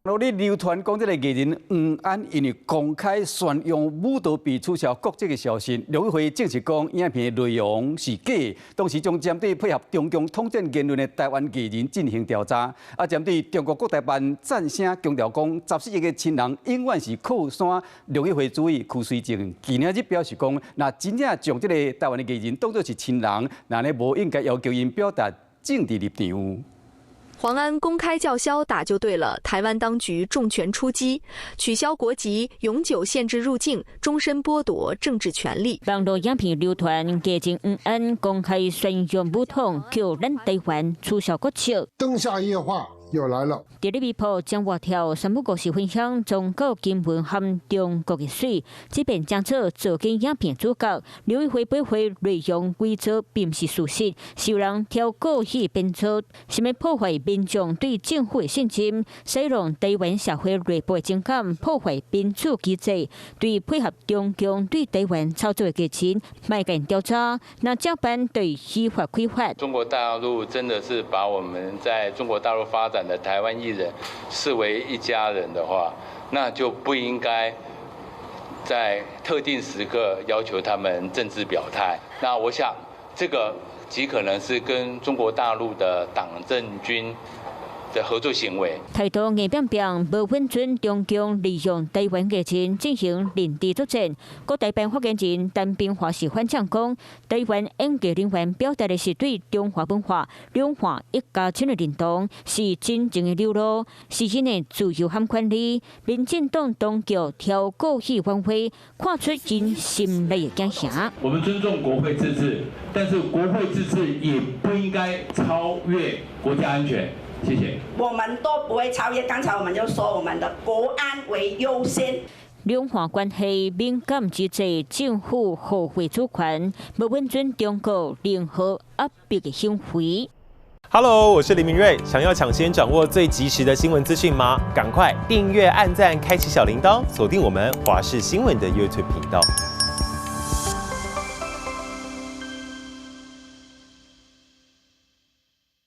你流传讲，这个艺人黄安因为公开宣扬舞蹈被取消国籍的消息，陆委会证实讲影片内容是假，当时将针对配合中共统战言论的台湾艺人进行调查。针对中国国台办赞声强调讲，14亿个亲人永远是靠山。陆委会主委邱水正今日表示讲，那真正将这个台湾的艺人当作是亲人，那呢无应该要求因表达政治立场。黄安公开叫嚣打就对了，台湾当局重拳出击，取消国籍、永久限制入境、终身剥夺政治权利。网络影片流传，艺人黄安公开宣扬武统，叫咱台湾取消国籍。灯下夜话又来了。第二微博将外条三不五时分享中国金文和中国的水，即便将这做紧影片主角，陆委会驳回内容伪造并不是事实，是有人挑故意编造，是要破坏民众对政府的信心，使用台湾社会内部的情感，破坏民主机制，对配合中共对台湾操作的激情，卖给调查，那照办对依法规范。中国大陆真的是把我们在中国大陆发展的台湾艺人视为一家人的话，那就不应该在特定时刻要求他们政治表态。那我想，这个极可能是跟中国大陆的党政军的合作行为。态度硬扁扁，无允准中共利用台湾疫情进行领地作战。国台办发言人陈炳华是反呛讲，台湾演艺人员表达的是对中华文化、两岸一家亲的认同，是真正的流露，是真的自由和权利。民进党当局挑故意挽回，看出人心内的惊吓。我们尊重国会自治，但是国会自治也不应该超越国家安全。谢谢。我们都不会超越，刚才我们就说我们的国安为优先。两岸关系敏感之际，政府后悔主权，无允准中国任何压迫的行为。Hello， 我是林明瑞。想要抢先掌握最及时的新闻资讯吗？赶快订阅、按赞、开启小铃铛，锁定我们华视新闻的 YouTube 频道。